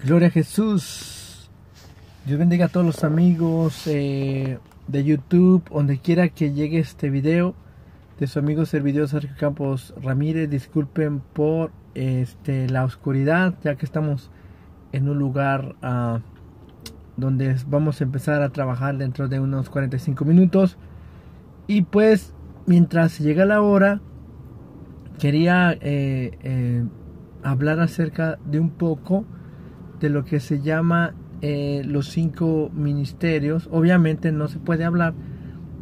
Gloria a Jesús. Dios bendiga a todos los amigos de YouTube, donde quiera que llegue este video, de su amigo servidor Sergio Campos Ramírez. Disculpen por la oscuridad, ya que estamos en un lugar donde vamos a empezar a trabajar dentro de unos 45 minutos. Y pues mientras llega la hora, quería hablar acerca de un poco de lo que se llama los 5 ministerios. Obviamente no se puede hablar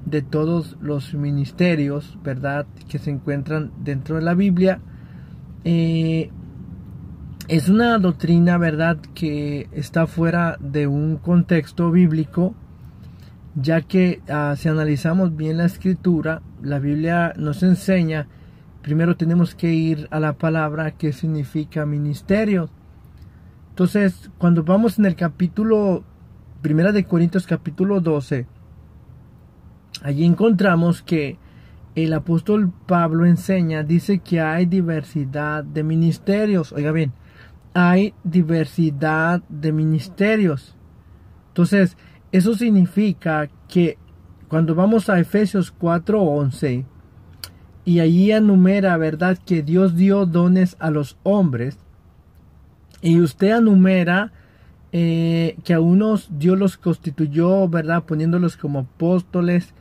de todos los ministerios, ¿verdad?, que se encuentran dentro de la Biblia. Es una doctrina, ¿verdad?, que está fuera de un contexto bíblico, ya que si analizamos bien la escritura, la Biblia nos enseña, primero tenemos que ir a la palabra que significa ministerio. Entonces, cuando vamos en el capítulo 1 de Corintios capítulo 12, allí encontramos que el apóstol Pablo enseña, dice que hay diversidad de ministerios. Oiga bien, hay diversidad de ministerios. Entonces, eso significa que cuando vamos a Efesios 4:11, y allí enumera, ¿verdad?, que Dios dio dones a los hombres, y usted enumera que a unos Dios los constituyó, ¿verdad?, poniéndolos como apóstoles,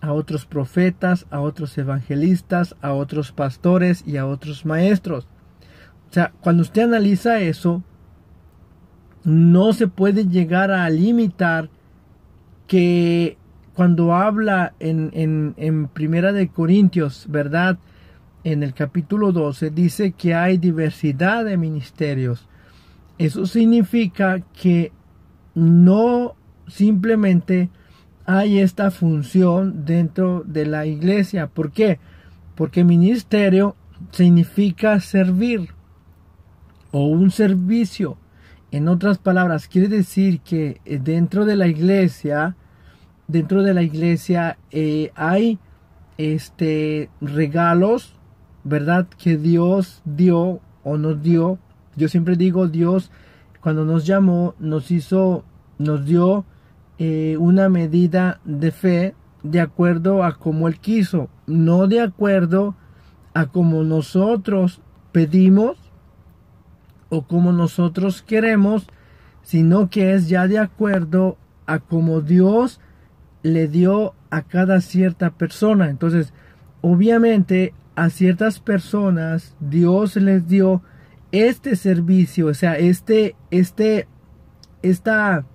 a otros profetas, a otros evangelistas, a otros pastores y a otros maestros. O sea, cuando usted analiza eso, no se puede llegar a limitar que cuando habla en Primera de Corintios, ¿verdad?, en el capítulo 12, dice que hay diversidad de ministerios. Eso significa que no simplemente hay esta función dentro de la iglesia. ¿Por qué? Porque ministerio significa servir o un servicio. En otras palabras, quiere decir que dentro de la iglesia hay regalos, ¿verdad?, que Dios dio o nos dio. Yo siempre digo, Dios, cuando nos llamó, nos dio una medida de fe de acuerdo a como Él quiso, no de acuerdo a como nosotros pedimos o como nosotros queremos, sino que es ya de acuerdo a como Dios le dio a cada cierta persona. Entonces, obviamente, a ciertas personas Dios les dio este servicio, o sea, esta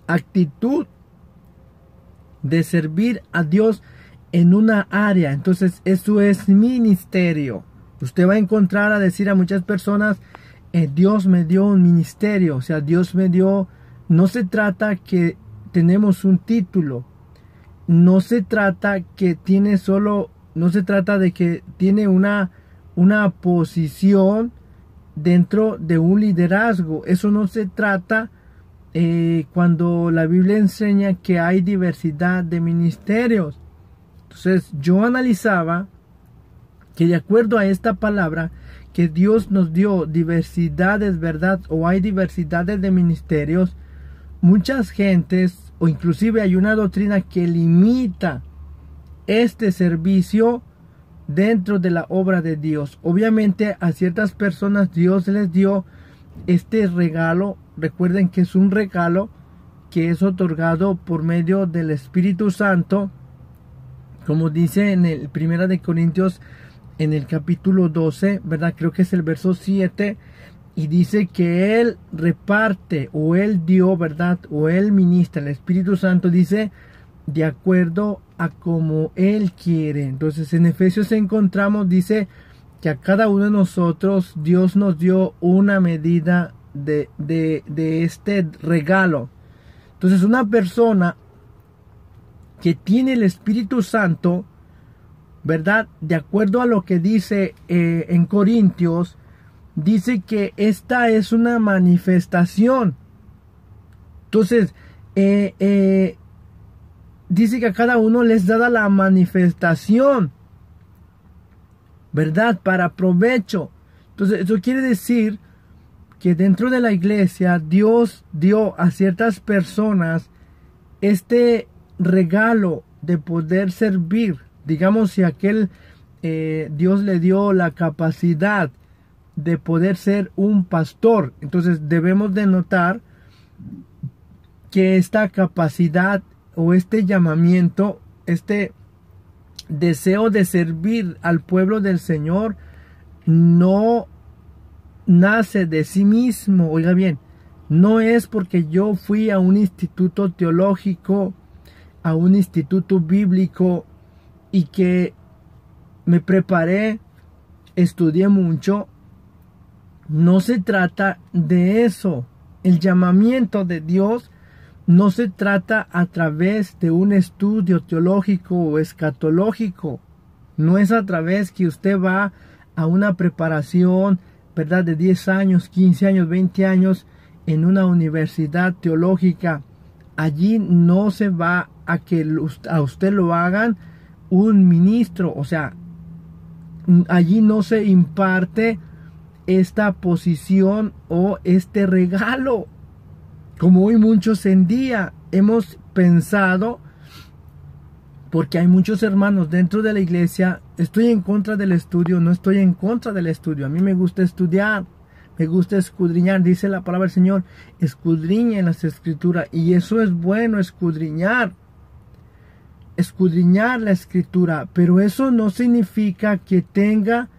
actitud de servir a Dios en una área. Entonces, eso es ministerio. Usted va a encontrar a decir a muchas personas, Dios me dio un ministerio, o sea, Dios me dio. No se trata que tenemos un título, no se trata que tiene solo, no se trata de que tiene una posición dentro de un liderazgo. Eso no se trata cuando la Biblia enseña que hay diversidad de ministerios. Entonces yo analizaba que de acuerdo a esta palabra que Dios nos dio diversidades, ¿verdad?, o hay diversidades de ministerios, muchas gentes, o inclusive hay una doctrina que limita este servicio dentro de la obra de Dios. Obviamente a ciertas personas Dios les dio este regalo. Recuerden que es un regalo que es otorgado por medio del Espíritu Santo, como dice en el 1 de Corintios en el capítulo 12, ¿verdad?, creo que es el verso 7, y dice que Él reparte, o Él dio, ¿verdad?, o Él ministra. El Espíritu Santo dice de acuerdo a como Él quiere. Entonces en Efesios encontramos, dice que a cada uno de nosotros Dios nos dio una medida de este regalo. Entonces una persona que tiene el Espíritu Santo, ¿verdad?, de acuerdo a lo que dice en Corintios, dice que esta es una manifestación. Entonces dice que a cada uno les da la manifestación, ¿verdad?, para provecho. Entonces eso quiere decir que dentro de la iglesia Dios dio a ciertas personas este regalo de poder servir. Digamos, si aquel Dios le dio la capacidad de poder ser un pastor, entonces debemos de notar que esta capacidad o este llamamiento, este deseo de servir al pueblo del Señor, no nace de sí mismo. Oiga bien, no es porque yo fui a un instituto teológico, a un instituto bíblico y que me preparé, estudié mucho. No se trata de eso. El llamamiento de Dios no se trata a través de un estudio teológico o escatológico. No es a través que usted va a una preparación, ¿verdad?, de 10 años, 15 años, 20 años en una universidad teológica. Allí no se va a que a usted lo hagan un ministro. O sea, allí no se imparte esta posición o este regalo, como hoy muchos en día hemos pensado, porque hay muchos hermanos dentro de la iglesia. Estoy en contra del estudio, no estoy en contra del estudio. A mí me gusta estudiar, me gusta escudriñar. Dice la palabra del Señor, escudriñen las escrituras, y eso es bueno, escudriñar la escritura, pero eso no significa que tenga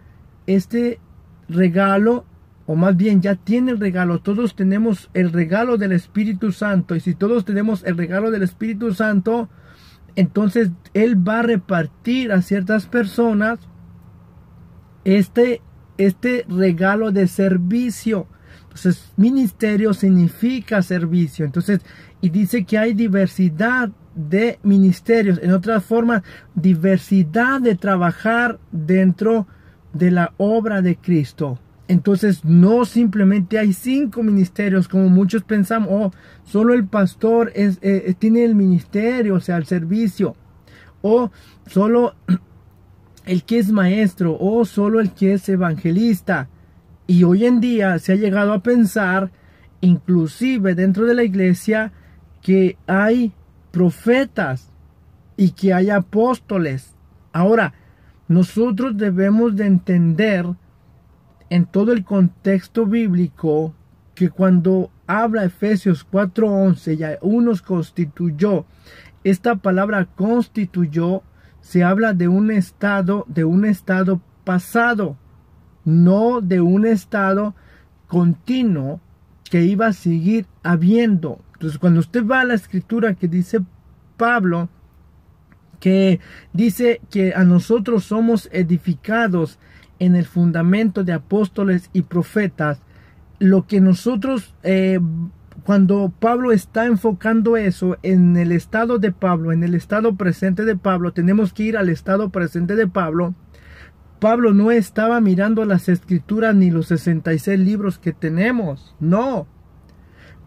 este regalo, o más bien ya tiene el regalo. Todos tenemos el regalo del Espíritu Santo, y si todos tenemos el regalo del Espíritu Santo, entonces Él va a repartir a ciertas personas este regalo de servicio. Entonces, ministerio significa servicio. Entonces, y dice que hay diversidad de ministerios, en otras formas, diversidad de trabajar dentro de la obra de Cristo. Entonces, no simplemente hay 5 ministerios como muchos pensamos. Oh, solo el pastor tiene el ministerio, o sea, el servicio, o solo el que es maestro, o solo el que es evangelista. Y hoy en día se ha llegado a pensar, inclusive dentro de la iglesia, que hay profetas y que hay apóstoles. Ahora, nosotros debemos de entender en todo el contexto bíblico que cuando habla Efesios 4:11, ya unos constituyó, esta palabra constituyó se habla de un estado pasado, no de un estado continuo que iba a seguir habiendo. Entonces, cuando usted va a la escritura que dice Pablo, que dice que a nosotros somos edificados en el fundamento de apóstoles y profetas, lo que nosotros, cuando Pablo está enfocando eso en el estado de Pablo, en el estado presente de Pablo, tenemos que ir al estado presente de Pablo. Pablo no estaba mirando las escrituras ni los 66 libros que tenemos, no.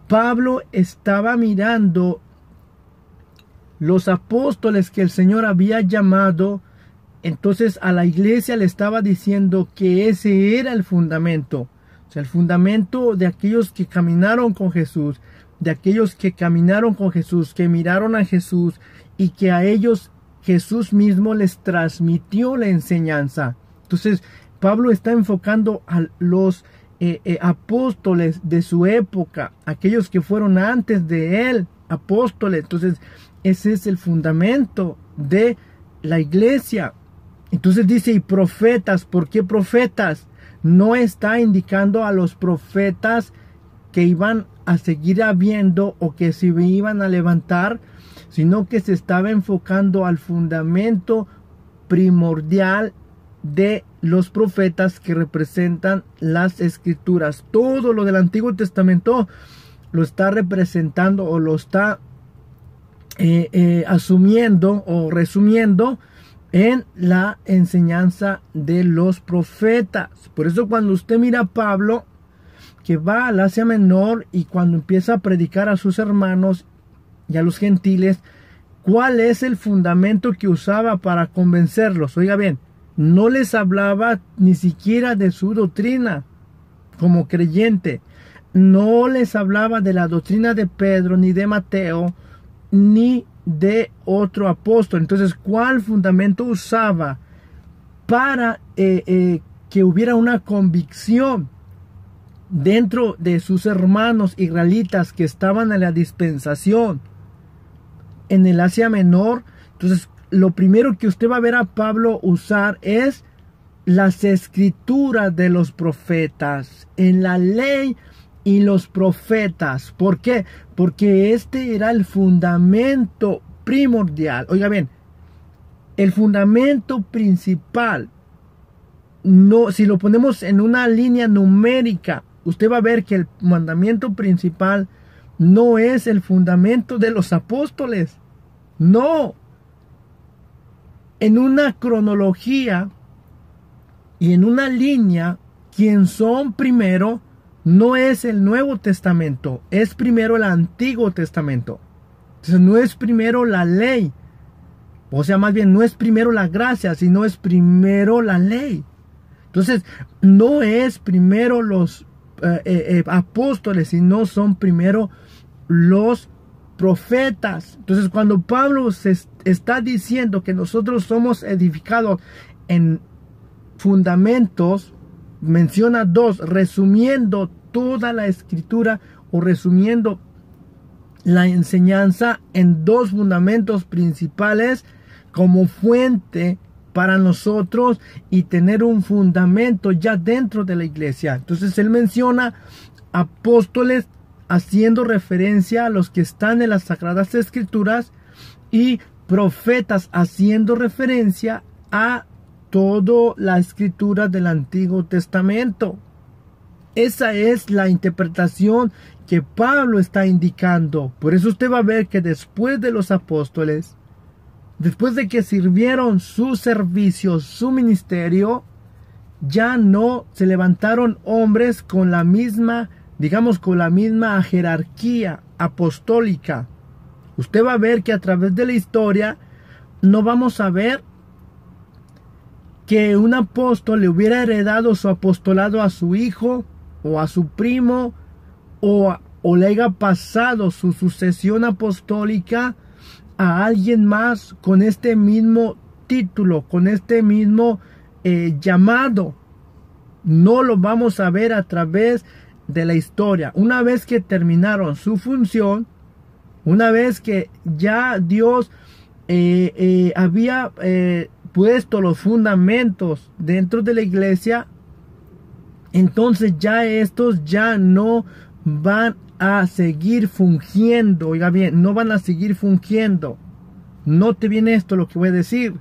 Pablo estaba mirando los apóstoles que el Señor había llamado. Entonces a la iglesia le estaba diciendo que ese era el fundamento. O sea, el fundamento de aquellos que caminaron con Jesús, de aquellos que caminaron con Jesús, que miraron a Jesús y que a ellos Jesús mismo les transmitió la enseñanza. Entonces Pablo está enfocando a los apóstoles de su época, aquellos que fueron antes de él, apóstoles. Entonces ese es el fundamento de la iglesia. Entonces dice, y profetas. ¿Por qué profetas? No está indicando a los profetas que iban a seguir habiendo o que se iban a levantar, sino que se estaba enfocando al fundamento primordial de los profetas que representan las escrituras. Todo lo del Antiguo Testamento lo está representando o lo está asumiendo o resumiendo en la enseñanza de los profetas. Por eso cuando usted mira a Pablo, que va al Asia Menor, y cuando empieza a predicar a sus hermanos y a los gentiles, ¿cuál es el fundamento que usaba para convencerlos? Oiga bien, no les hablaba ni siquiera de su doctrina como creyente. no les hablaba de la doctrina de Pedro, ni de Mateo, ni de otro apóstol. Entonces, ¿cuál fundamento usaba para que hubiera una convicción dentro de sus hermanos israelitas que estaban en la dispensación en el Asia Menor? Entonces, lo primero que usted va a ver a Pablo usar es las escrituras de los profetas, en la ley y los profetas. ¿Por qué? Porque este era el fundamento primordial. Oiga bien, el fundamento principal, no, si lo ponemos en una línea numérica, usted va a ver que el mandamiento principal no es el fundamento de los apóstoles. No. En una cronología y en una línea, quien son primero no es el Nuevo Testamento, es primero el Antiguo Testamento. Entonces no es primero la ley, o sea, más bien no es primero la gracia, sino es primero la ley. Entonces no es primero los apóstoles, sino son primero los profetas. Entonces cuando Pablo se está diciendo que nosotros somos edificados en fundamentos, menciona dos, resumiendo toda la escritura o resumiendo la enseñanza en dos fundamentos principales como fuente para nosotros y tener un fundamento ya dentro de la iglesia. Entonces él menciona apóstoles haciendo referencia a los que están en las Sagradas Escrituras y profetas haciendo referencia a toda la escritura del Antiguo Testamento. Esa es la interpretación que Pablo está indicando. Por eso usted va a ver que después de los apóstoles, después de que sirvieron su servicio, su ministerio, ya no se levantaron hombres con la misma, digamos, con la misma jerarquía apostólica. Usted va a ver que a través de la historia no vamos a ver que un apóstol le hubiera heredado su apostolado a su hijo o a su primo o le haya pasado su sucesión apostólica a alguien más con este mismo título, con este mismo llamado. No lo vamos a ver a través de la historia. Una vez que terminaron su función, una vez que ya Dios había puesto los fundamentos dentro de la iglesia, entonces ya estos ya no van a seguir fungiendo. Oiga bien, no van a seguir fungiendo. Note bien esto lo que voy a decir.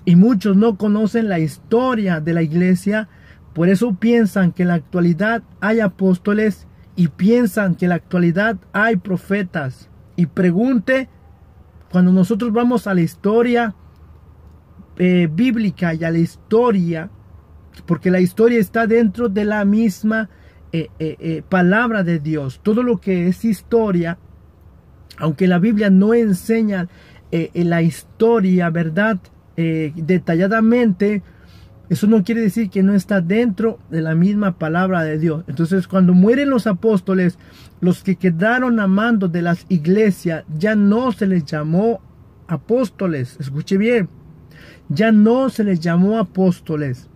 Y muchos no conocen la historia de la iglesia, por eso piensan que en la actualidad hay apóstoles y piensan que en la actualidad hay profetas. Y pregunte, cuando nosotros vamos a la historia bíblica y a la historia, porque la historia está dentro de la misma palabra de Dios. Todo lo que es historia, aunque la Biblia no enseña la historia, ¿verdad? Detalladamente, eso no quiere decir que no está dentro de la misma palabra de Dios. Entonces, cuando mueren los apóstoles, los que quedaron a mando de las iglesias, ya no se les llamó apóstoles. Escuche bien, ya no se les llamó apóstoles.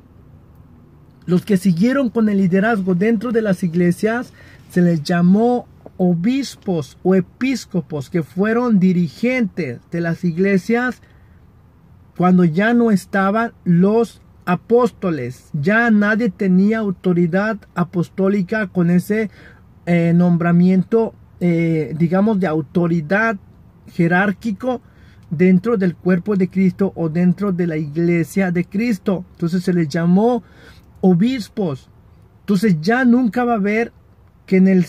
Los que siguieron con el liderazgo dentro de las iglesias se les llamó obispos o episcopos, que fueron dirigentes de las iglesias cuando ya no estaban los apóstoles. Ya nadie tenía autoridad apostólica con ese nombramiento, digamos, de autoridad jerárquico dentro del cuerpo de Cristo o dentro de la iglesia de Cristo. Entonces se les llamó obispos. Entonces ya nunca va a haber que en el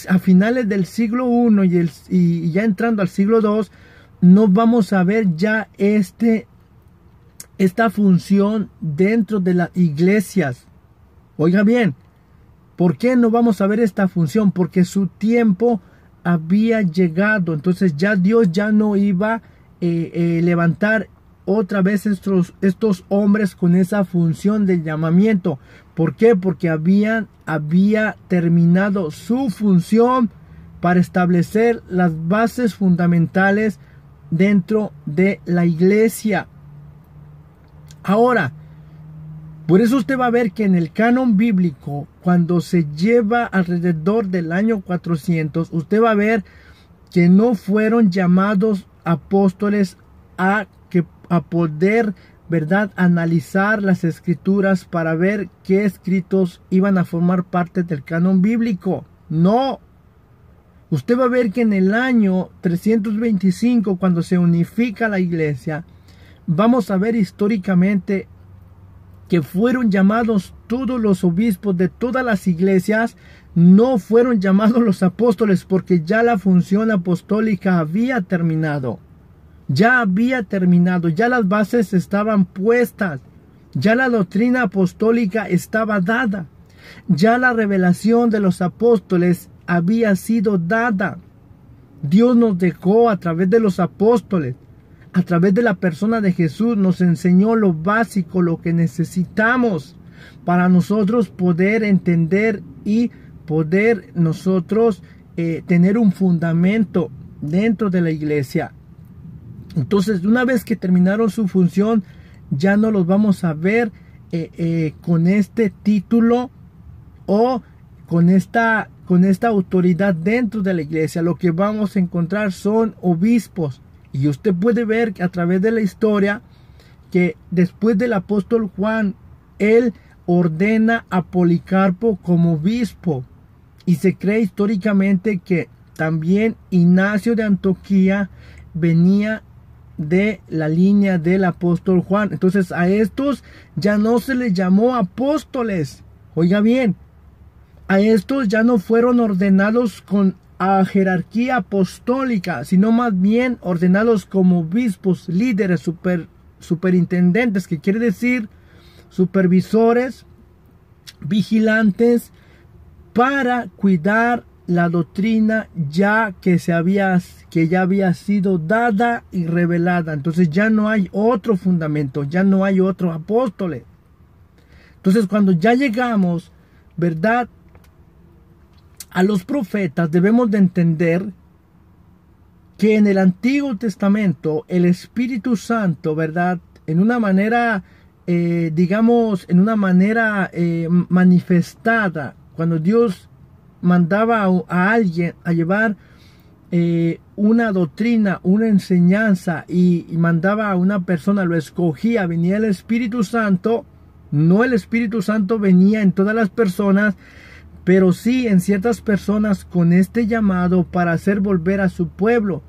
a finales del siglo I y ya entrando al siglo II, no vamos a ver ya esta función dentro de las iglesias. Oiga bien, ¿por qué no vamos a ver esta función? Porque su tiempo había llegado. Entonces ya Dios ya no iba a levantar otra vez estos hombres con esa función del llamamiento. ¿Por qué? Porque había terminado su función para establecer las bases fundamentales dentro de la iglesia. Ahora, por eso usted va a ver que en el canon bíblico, cuando se lleva alrededor del año 400, usted va a ver que no fueron llamados apóstoles a poder, ¿verdad?, analizar las escrituras para ver qué escritos iban a formar parte del canon bíblico. No. Usted va a ver que en el año 325, cuando se unifica la iglesia, vamos a ver históricamente que fueron llamados todos los obispos de todas las iglesias. No fueron llamados los apóstoles, porque ya la función apostólica había terminado. Ya había terminado, ya las bases estaban puestas, ya la doctrina apostólica estaba dada, ya la revelación de los apóstoles había sido dada. Dios nos dejó a través de los apóstoles, a través de la persona de Jesús, nos enseñó lo básico, lo que necesitamos para nosotros poder entender y poder nosotros tener un fundamento dentro de la iglesia. Entonces, una vez que terminaron su función, ya no los vamos a ver con este título o con esta autoridad dentro de la iglesia. Lo que vamos a encontrar son obispos. Y usted puede ver a través de la historia que después del apóstol Juan, él ordena a Policarpo como obispo. Y se cree históricamente que también Ignacio de Antioquía venía de la línea del apóstol Juan. Entonces a estos ya no se les llamó apóstoles. Oiga bien, a estos ya no fueron ordenados con jerarquía apostólica, sino más bien ordenados como obispos, líderes, superintendentes, que quiere decir supervisores, vigilantes, para cuidar la doctrina ya que ya había sido dada y revelada. Entonces ya no hay otro fundamento, ya no hay otro apóstol. Entonces cuando ya llegamos, ¿verdad?, a los profetas, debemos de entender que en el Antiguo Testamento el Espíritu Santo, ¿verdad?, en una manera, digamos, en una manera manifestada, cuando Dios mandaba a alguien a llevar una doctrina, una enseñanza, y mandaba a una persona, lo escogía, venía el Espíritu Santo. No, el Espíritu Santo venía en todas las personas, pero sí en ciertas personas con este llamado para hacer volver a su pueblo.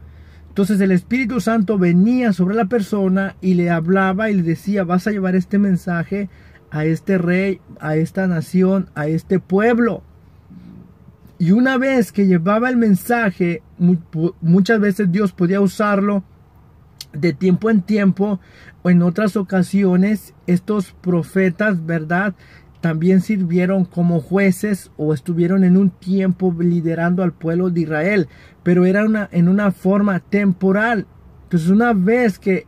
Entonces el Espíritu Santo venía sobre la persona y le hablaba y le decía: vas a llevar este mensaje a este rey, a esta nación, a este pueblo. Y una vez que llevaba el mensaje, muchas veces Dios podía usarlo de tiempo en tiempo, o en otras ocasiones estos profetas, ¿verdad?, también sirvieron como jueces o estuvieron en un tiempo liderando al pueblo de Israel, pero era en una forma temporal. Entonces una vez que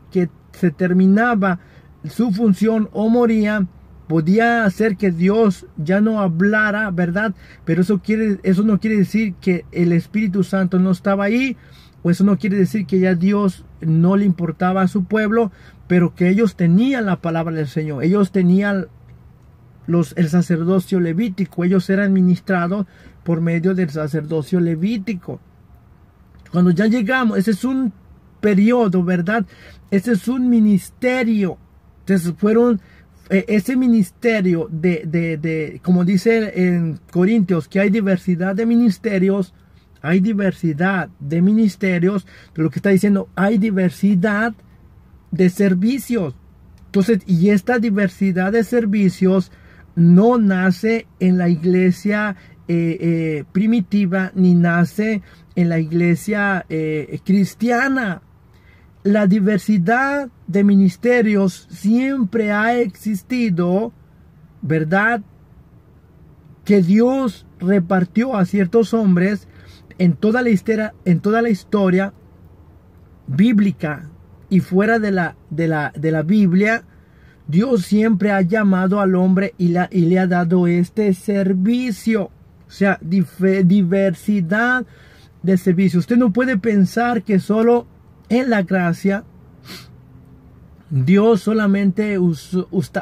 se terminaba su función o moría, podía hacer que Dios ya no hablara, ¿verdad? Pero eso no quiere decir que el Espíritu Santo no estaba ahí, o eso no quiere decir que ya Dios no le importaba a su pueblo, pero que ellos tenían la palabra del Señor. Ellos tenían el sacerdocio levítico. Ellos eran ministrados por medio del sacerdocio levítico. Cuando ya llegamos, ese es un periodo, ¿verdad? Ese es un ministerio. Entonces ese ministerio como dice en Corintios, que hay diversidad de ministerios. Hay diversidad de ministerios, pero lo que está diciendo, hay diversidad de servicios. Entonces, y esta diversidad de servicios no nace en la iglesia primitiva, ni nace en la iglesia cristiana. La diversidad de ministerios siempre ha existido, ¿verdad?, que Dios repartió a ciertos hombres en toda la historia bíblica. y fuera de la Biblia, Dios siempre ha llamado al hombre y le ha dado este servicio. O sea, diversidad de servicios. Usted no puede pensar que solo en la gracia Dios solamente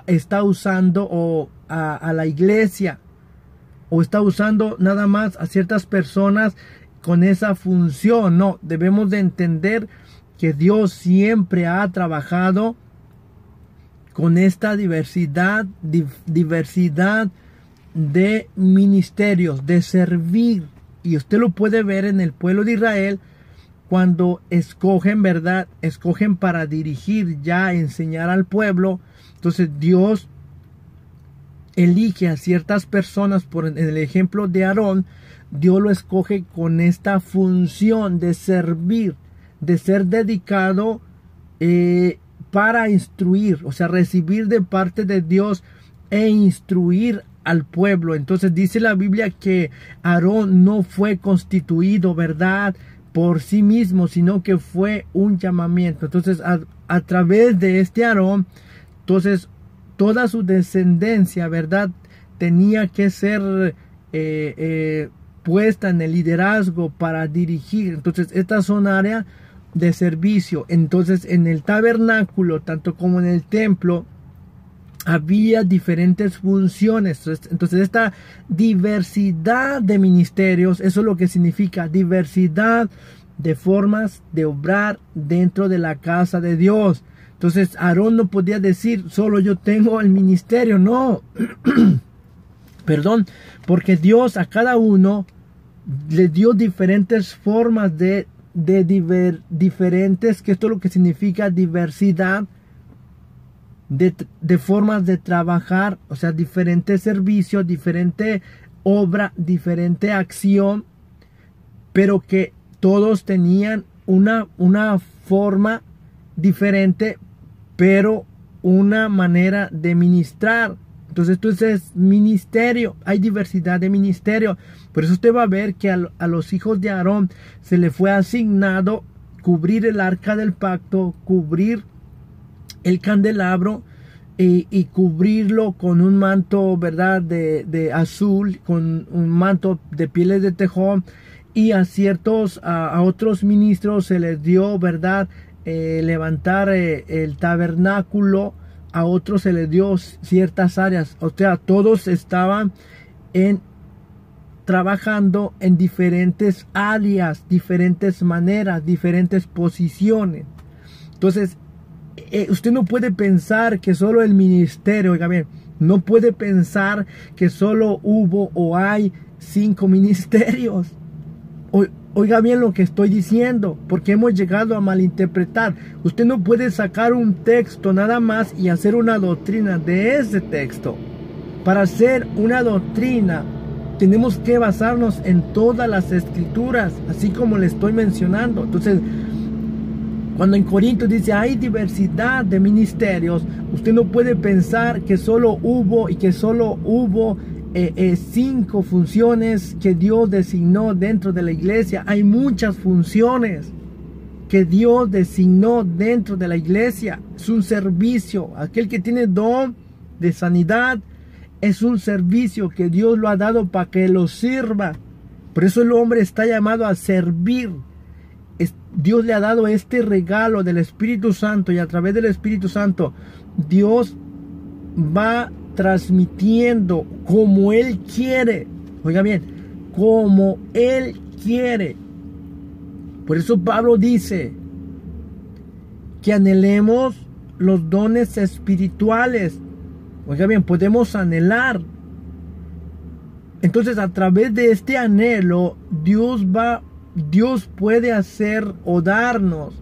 está usando a la iglesia, o está usando nada más a ciertas personas con esa función. No, debemos de entender que Dios siempre ha trabajado con esta diversidad de ministerios, de servir. Y usted lo puede ver en el pueblo de Israel cuando escogen, ¿verdad? Escogen para dirigir, ya enseñar al pueblo. Entonces Dios elige a ciertas personas, en el ejemplo de Aarón, Dios lo escoge con esta función de servir, de ser dedicado para instruir, o sea, recibir de parte de Dios e instruir al pueblo. Entonces dice la Biblia que Aarón no fue constituido, ¿verdad?, por sí mismo, sino que fue un llamamiento. Entonces a través de este Aarón, entonces toda su descendencia, ¿verdad?, tenía que ser puesta en el liderazgo para dirigir. Entonces estas son áreas de servicio. Entonces en el tabernáculo, tanto como en el templo, había diferentes funciones. Entonces esta diversidad de ministerios, eso es lo que significa diversidad de formas de obrar dentro de la casa de Dios. Entonces Aarón no podía decir solo yo tengo el ministerio, no. Perdón, porque Dios a cada uno le dio diferentes formas diferentes, que esto es lo que significa diversidad de formas de trabajar, o sea, diferentes servicios, diferente obra, diferente acción, pero que todos tenían una forma diferente, pero una manera de ministrar. Entonces esto es ministerio, hay diversidad de ministerio. Por eso usted va a ver que a los hijos de Aarón se le fue asignado cubrir el arca del pacto, cubrir el candelabro y cubrirlo con un manto, ¿verdad?, de azul, con un manto de pieles de tejón. Y a otros ministros se les dio, ¿verdad?, levantar el tabernáculo. A otros se les dio ciertas áreas. O sea, todos estaban trabajando en diferentes áreas, diferentes maneras, diferentes posiciones. Entonces, usted no puede pensar que solo el ministerio, oiga bien, no puede pensar que solo hubo o hay 5 ministerios. Oiga bien lo que estoy diciendo, porque hemos llegado a malinterpretar. Usted no puede sacar un texto nada más y hacer una doctrina de ese texto. Para hacer una doctrina tenemos que basarnos en todas las escrituras, así como le estoy mencionando. Entonces, cuando en Corintios dice hay diversidad de ministerios, usted no puede pensar que solo hubo 5 funciones que Dios designó dentro de la iglesia. Hay muchas funciones que Dios designó dentro de la iglesia. Es un servicio. Aquel que tiene don de sanidad es un servicio que Dios lo ha dado para que lo sirva. Por eso el hombre está llamado a servir. Dios le ha dado este regalo del Espíritu Santo, y a través del Espíritu Santo Dios va transmitiendo como Él quiere. Oiga bien, como Él quiere. Por eso Pablo dice que anhelemos los dones espirituales. Oiga bien, podemos anhelar. Entonces, a través de este anhelo, Dios puede hacer o darnos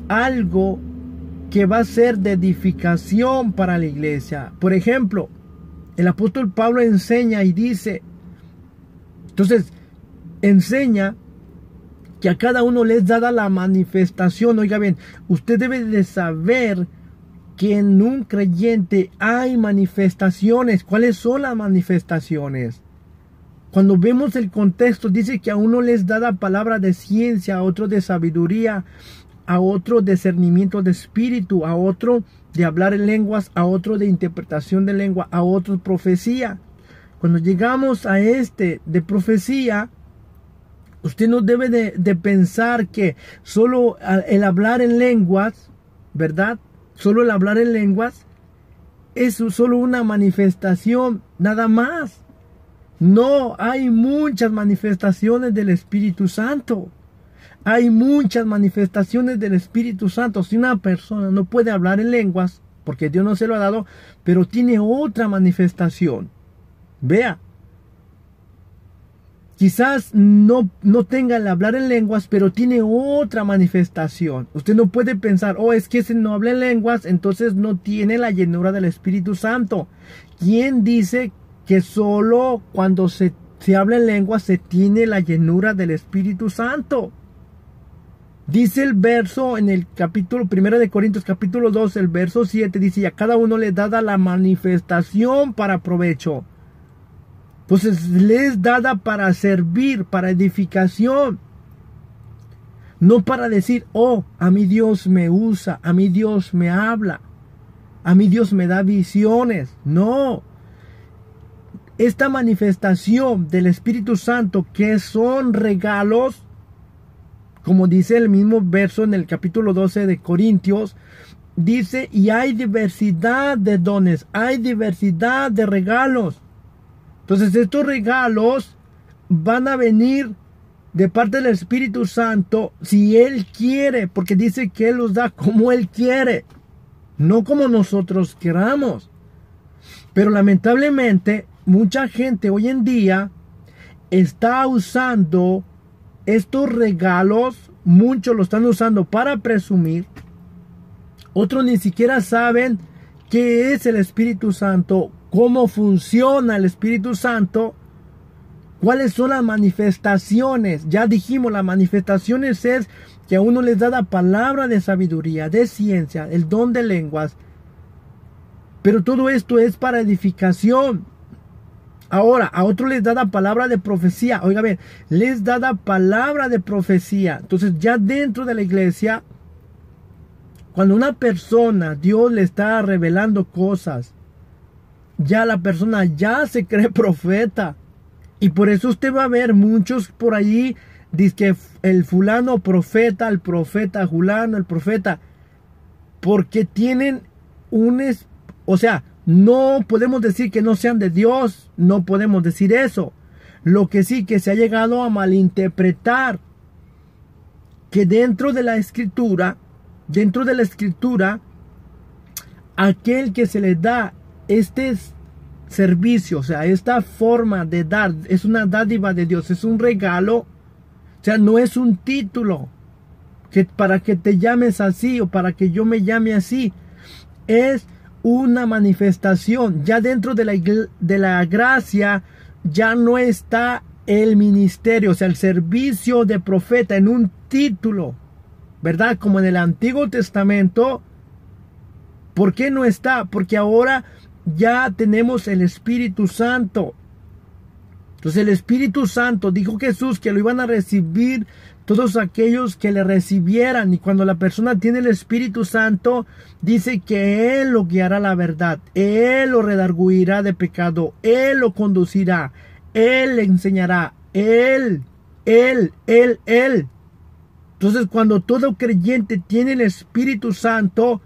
algo que va a ser de edificación para la iglesia. Por ejemplo, el apóstol Pablo enseña y dice, entonces, enseña que a cada uno les dada la manifestación. Oiga bien, usted debe de saber que en un creyente hay manifestaciones. ¿Cuáles son las manifestaciones? Cuando vemos el contexto, dice que a uno les da la palabra de ciencia, a otro de sabiduría, a otro discernimiento de espíritu, a otro de hablar en lenguas, a otro de interpretación de lengua, a otro profecía. Cuando llegamos a este de profecía, usted no debe de pensar que solo el hablar en lenguas, ¿verdad? Solo el hablar en lenguas es solo una manifestación, nada más. No, hay muchas manifestaciones del Espíritu Santo. Hay muchas manifestaciones del Espíritu Santo. Si una persona no puede hablar en lenguas, porque Dios no se lo ha dado, pero tiene otra manifestación. Vea. Quizás no tenga el hablar en lenguas, pero tiene otra manifestación. Usted no puede pensar, oh, es que si no habla en lenguas, entonces no tiene la llenura del Espíritu Santo. ¿Quién dice que solo cuando se habla en lenguas se tiene la llenura del Espíritu Santo? Dice el verso en el capítulo 1 de Corintios, capítulo 2, el verso 7, dice, y a cada uno le dada la manifestación para provecho. Entonces le es dada para servir, para edificación. No para decir, oh, a mí Dios me usa, a mí Dios me habla, a mí Dios me da visiones. No. Esta manifestación del Espíritu Santo, que son regalos, como dice el mismo verso en el capítulo 12 de Corintios, dice, y hay diversidad de dones, hay diversidad de regalos. Entonces estos regalos van a venir de parte del Espíritu Santo si Él quiere, porque dice que Él los da como Él quiere, no como nosotros queramos. Pero lamentablemente mucha gente hoy en día está usando estos regalos, muchos lo están usando para presumir, otros ni siquiera saben qué es el Espíritu Santo, cómo funciona el Espíritu Santo, cuáles son las manifestaciones. Ya dijimos, las manifestaciones es que a uno les da la palabra de sabiduría, de ciencia, el don de lenguas, pero todo esto es para edificación. Ahora, a otro les da la palabra de profecía. Oiga bien, les da la palabra de profecía. Entonces ya dentro de la iglesia, cuando una persona, Dios le está revelando cosas, ya la persona ya se cree profeta. Y por eso usted va a ver muchos por allí, dice que el fulano profeta, el profeta fulano, el profeta, porque tienen o sea, no podemos decir que no sean de Dios, no podemos decir eso. Lo que sí que se ha llegado a malinterpretar, que dentro de la escritura, aquel que se le da este servicio, o sea, esta forma de dar, es una dádiva de Dios, es un regalo, o sea, no es un título que para que te llames así o para que yo me llame así, es una manifestación. Ya dentro de la gracia ya no está el ministerio, o sea, el servicio de profeta en un título, ¿verdad? Como en el Antiguo Testamento. ¿Por qué no está? Porque ahora ya tenemos el Espíritu Santo. Entonces el Espíritu Santo, dijo Jesús, que lo iban a recibir todos aquellos que le recibieran. Y cuando la persona tiene el Espíritu Santo, dice que Él lo guiará a la verdad. Él lo redarguirá de pecado. Él lo conducirá. Él le enseñará. Él. Entonces cuando todo creyente tiene el Espíritu Santo,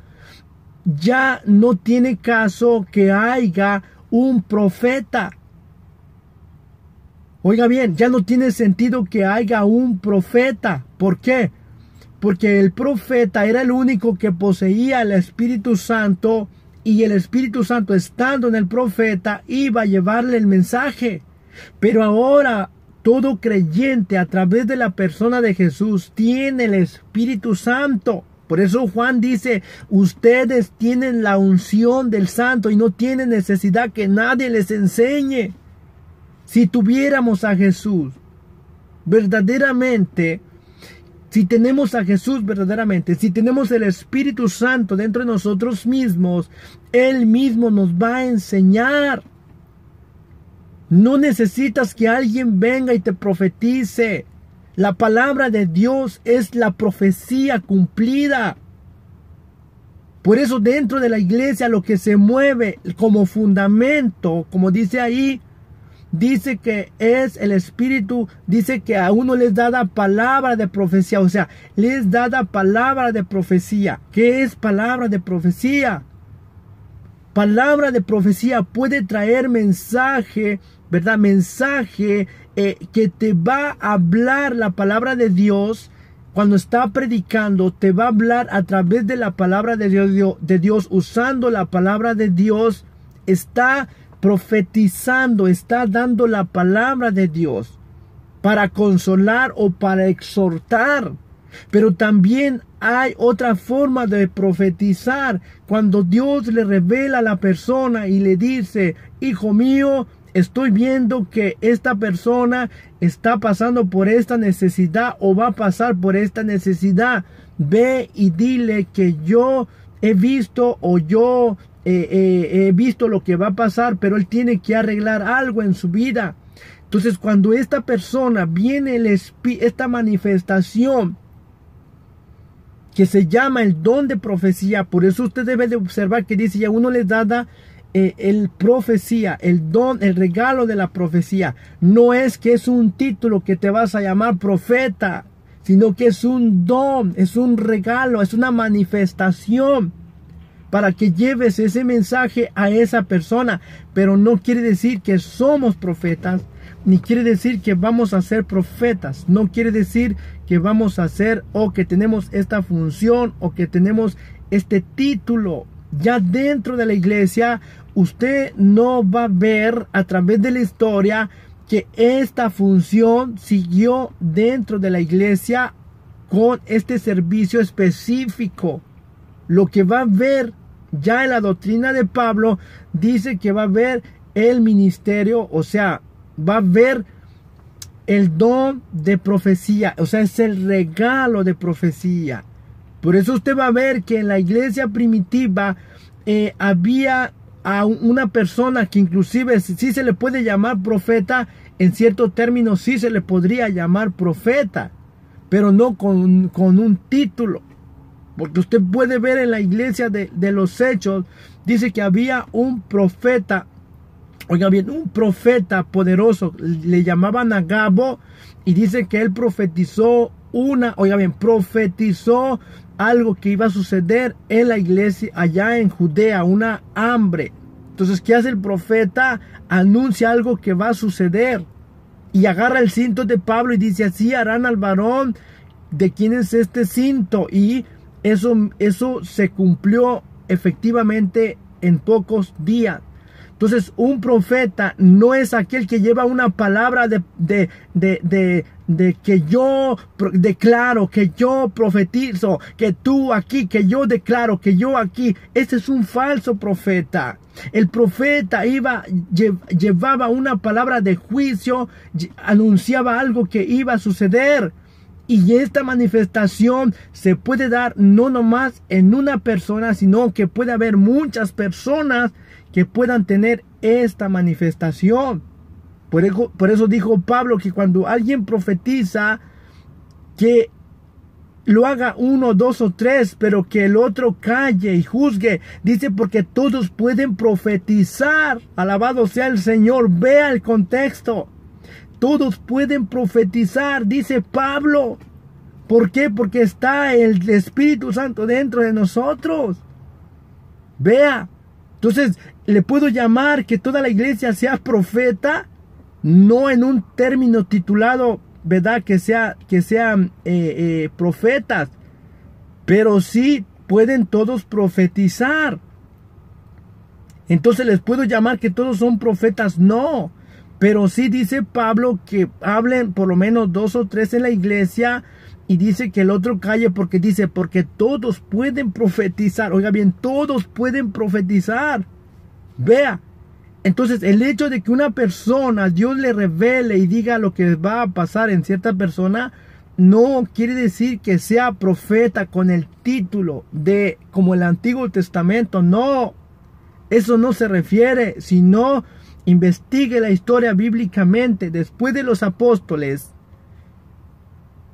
ya no tiene caso que haya un profeta. Oiga bien, ya no tiene sentido que haya un profeta. ¿Por qué? Porque el profeta era el único que poseía el Espíritu Santo, y el Espíritu Santo, estando en el profeta, iba a llevarle el mensaje. Pero ahora todo creyente, a través de la persona de Jesús, tiene el Espíritu Santo. Por eso Juan dice, ustedes tienen la unción del Santo y no tienen necesidad que nadie les enseñe. Si tuviéramos a Jesús verdaderamente, si tenemos a Jesús verdaderamente, si tenemos el Espíritu Santo dentro de nosotros mismos, Él mismo nos va a enseñar. No necesitas que alguien venga y te profetice. La palabra de Dios es la profecía cumplida. Por eso dentro de la iglesia lo que se mueve como fundamento, como dice ahí, dice que es el Espíritu, dice que a uno les da palabra de profecía, o sea, les da palabra de profecía. ¿Qué es palabra de profecía? Palabra de profecía puede traer mensaje, ¿verdad? Mensaje que te va a hablar la palabra de Dios. Cuando está predicando, te va a hablar a través de la palabra de Dios, usando la palabra de Dios. Está profetizando, está dando la palabra de Dios para consolar o para exhortar. Pero también hay otra forma de profetizar, cuando Dios le revela a la persona y le dice: hijo mío, estoy viendo que esta persona está pasando por esta necesidad o va a pasar por esta necesidad. Ve y dile que yo he visto o yo he visto lo que va a pasar, pero él tiene que arreglar algo en su vida. Entonces, cuando esta persona viene, esta manifestación que se llama el don de profecía, por eso usted debe de observar que dice: ya uno les da el profecía, el don, el regalo de la profecía. No es que es un título que te vas a llamar profeta, sino que es un don, es un regalo, es una manifestación para que lleves ese mensaje a esa persona. Pero no quiere decir que somos profetas, ni quiere decir que vamos a ser profetas. No quiere decir que vamos a ser o que tenemos esta función o que tenemos este título. Ya dentro de la iglesia, usted no va a ver a través de la historia que esta función siguió dentro de la iglesia con este servicio específico. Lo que va a ver ya en la doctrina de Pablo, dice que va a haber el ministerio, o sea, va a haber el don de profecía, o sea, es el regalo de profecía. Por eso usted va a ver que en la iglesia primitiva había a una persona que inclusive sí se le puede llamar profeta, en ciertos términos sí se le podría llamar profeta, pero no con un título. Porque usted puede ver en la iglesia de los Hechos, dice que había un profeta, oiga bien, un profeta poderoso, le llamaban Agabo, y dice que él profetizó profetizó algo que iba a suceder en la iglesia allá en Judea, una hambre. Entonces, ¿qué hace el profeta? Anuncia algo que va a suceder y agarra el cinto de Pablo y dice: así harán al varón de quien es este cinto. Y eso se cumplió efectivamente en pocos días. Entonces, un profeta no es aquel que lleva una palabra de que yo declaro, que yo profetizo, que tú aquí, que yo declaro, que yo aquí. Ese es un falso profeta. El profeta llevaba una palabra de juicio, anunciaba algo que iba a suceder. Y esta manifestación se puede dar no nomás en una persona, sino que puede haber muchas personas que puedan tener esta manifestación. Por eso dijo Pablo que cuando alguien profetiza, que lo haga 1, 2 o 3, pero que el otro calle y juzgue. Dice, porque todos pueden profetizar. Alabado sea el Señor. Vea el contexto. Todos pueden profetizar, dice Pablo. ¿Por qué? Porque está el Espíritu Santo dentro de nosotros. Vea. Entonces, ¿le puedo llamar que toda la iglesia sea profeta? No en un término titulado, ¿verdad? Que sean profetas. Pero sí pueden todos profetizar. Entonces, ¿les puedo llamar que todos son profetas? No. Pero sí dice Pablo que hablen por lo menos 2 o 3 en la iglesia. Y dice que el otro calle, porque dice, porque todos pueden profetizar. Oiga bien, todos pueden profetizar. Vea. Entonces, el hecho de que una persona, Dios le revele y diga lo que va a pasar en cierta persona, no quiere decir que sea profeta con el título de, como el Antiguo Testamento. No, eso no se refiere, sino investigue la historia bíblicamente. Después de los apóstoles,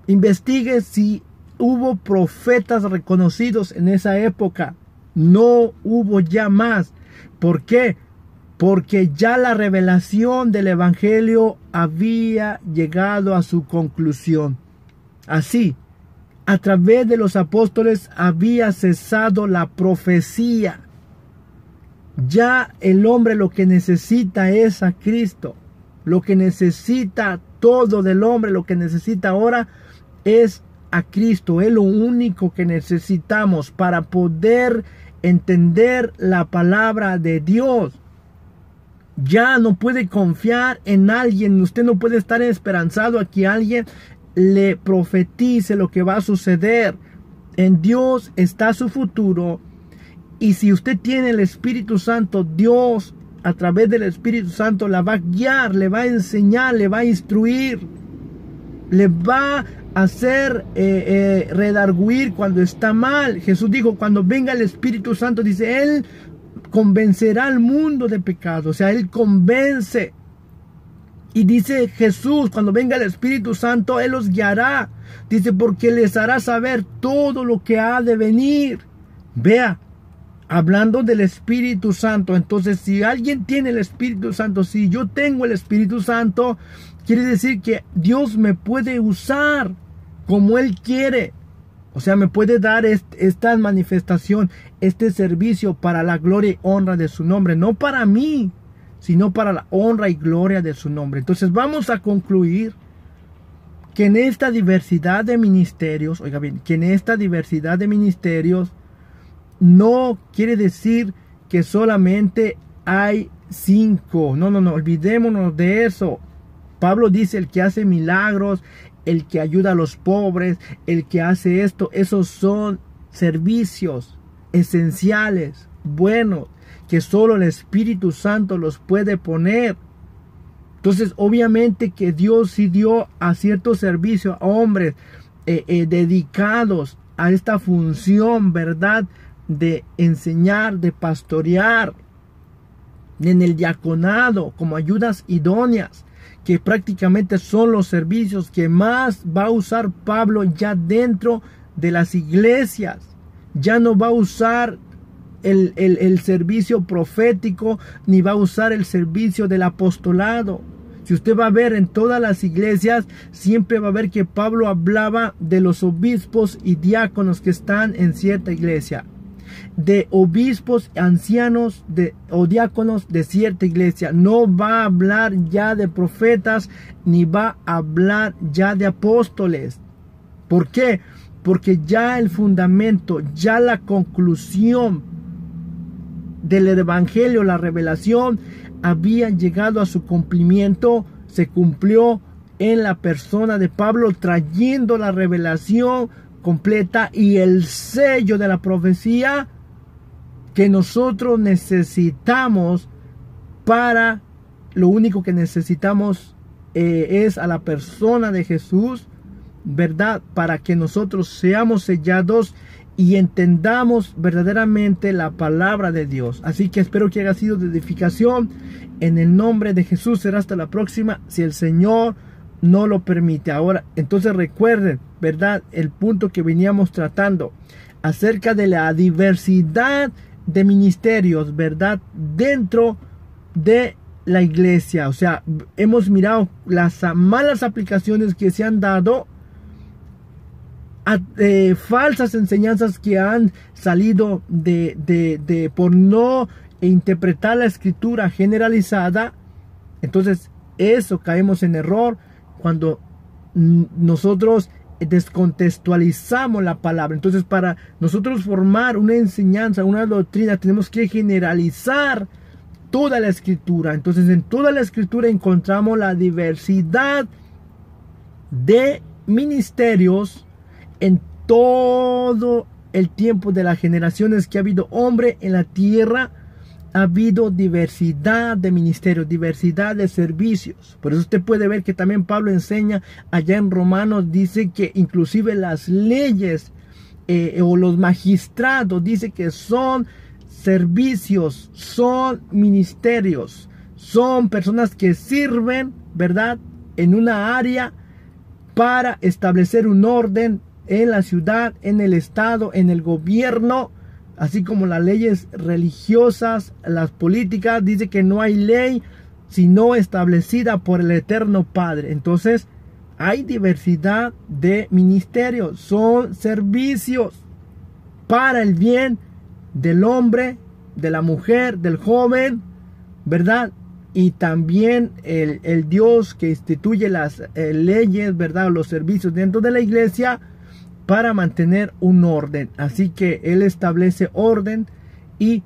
Investigue si hubo profetas reconocidos en esa época. No hubo ya más. ¿Por qué? Porque ya la revelación del Evangelio había llegado a su conclusión. Así, a través de los apóstoles había cesado la profecía. Ya el hombre lo que necesita es a Cristo. Lo que necesita todo del hombre, lo que necesita ahora es a Cristo. Es lo único que necesitamos para poder entender la palabra de Dios. Ya no puede confiar en alguien. Usted no puede estar esperanzado a que alguien le profetice lo que va a suceder. En Dios está su futuro. Y si usted tiene el Espíritu Santo, Dios a través del Espíritu Santo la va a guiar, le va a enseñar, le va a instruir, le va a hacer redarguir cuando está mal. Jesús dijo, cuando venga el Espíritu Santo, dice, Él convencerá al mundo de pecado. O sea, Él convence. Y dice Jesús, cuando venga el Espíritu Santo, Él los guiará. Dice, porque les hará saber todo lo que ha de venir. Vea, hablando del Espíritu Santo. Entonces, si alguien tiene el Espíritu Santo, si yo tengo el Espíritu Santo, quiere decir que Dios me puede usar como Él quiere. O sea, me puede dar esta manifestación, este servicio para la gloria y honra de su nombre. No para mí, sino para la honra y gloria de su nombre. Entonces vamos a concluir que en esta diversidad de ministerios, oiga bien, que en esta diversidad de ministerios no quiere decir que solamente hay 5. No, olvidémonos de eso. Pablo dice, el que hace milagros, el que ayuda a los pobres, el que hace esto, esos son servicios esenciales, buenos, que solo el Espíritu Santo los puede poner. Entonces, obviamente que Dios sí dio a cierto servicio a hombres dedicados a esta función, ¿verdad?, de enseñar, de pastorear, en el diaconado, como ayudas idóneas, que prácticamente son los servicios que más va a usar Pablo ya dentro de las iglesias. Ya no va a usar el servicio profético, ni va a usar el servicio del apostolado. Si usted va a ver en todas las iglesias, siempre va a ver que Pablo hablaba de los obispos y diáconos que están en cierta iglesia, de obispos, ancianos o diáconos de cierta iglesia. No va a hablar ya de profetas, ni va a hablar ya de apóstoles. ¿Por qué? Porque ya el fundamento, ya la conclusión del evangelio, la revelación, había llegado a su cumplimiento. Se cumplió en la persona de Pablo, trayendo la revelación completa y el sello de la profecía que nosotros necesitamos. Para lo único que necesitamos es a la persona de Jesús, ¿verdad? Para que nosotros seamos sellados y entendamos verdaderamente la palabra de Dios. Así que espero que haya sido de edificación. En el nombre de Jesús, será hasta la próxima, si el Señor no lo permite. Ahora, entonces recuerden, ¿verdad?, el punto que veníamos tratando acerca de la diversidad de ministerios, ¿verdad?, dentro de la iglesia. O sea, hemos mirado las malas aplicaciones que se han dado, falsas enseñanzas que han salido por no interpretar la escritura generalizada. Entonces, eso caemos en error cuando nosotros descontextualizamos la palabra. Entonces, para nosotros formar una enseñanza, una doctrina, tenemos que generalizar toda la escritura. Entonces, en toda la escritura encontramos la diversidad de ministerios. En todo el tiempo de las generaciones que ha habido hombre en la tierra, ha habido diversidad de ministerios, diversidad de servicios. Por eso usted puede ver que también Pablo enseña allá en Romanos, dice que inclusive las leyes o los magistrados, dice que son servicios, son ministerios, son personas que sirven, ¿verdad?, en una área para establecer un orden en la ciudad, en el estado, en el gobierno, así como las leyes religiosas, las políticas. Dice que no hay ley sino establecida por el Eterno Padre. Entonces hay diversidad de ministerios, son servicios para el bien del hombre, de la mujer, del joven, ¿verdad? Y también el Dios que instituye las leyes, ¿verdad? Los servicios dentro de la iglesia para mantener un orden. Así que Él establece orden y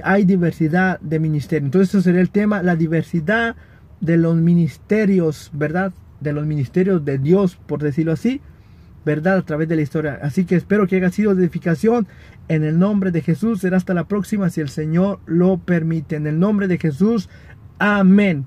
hay diversidad de ministerios. Entonces eso sería el tema, la diversidad de los ministerios, ¿verdad? De los ministerios de Dios, por decirlo así, ¿verdad? A través de la historia. Así que espero que haya sido de edificación. En el nombre de Jesús, será hasta la próxima si el Señor lo permite. En el nombre de Jesús, amén.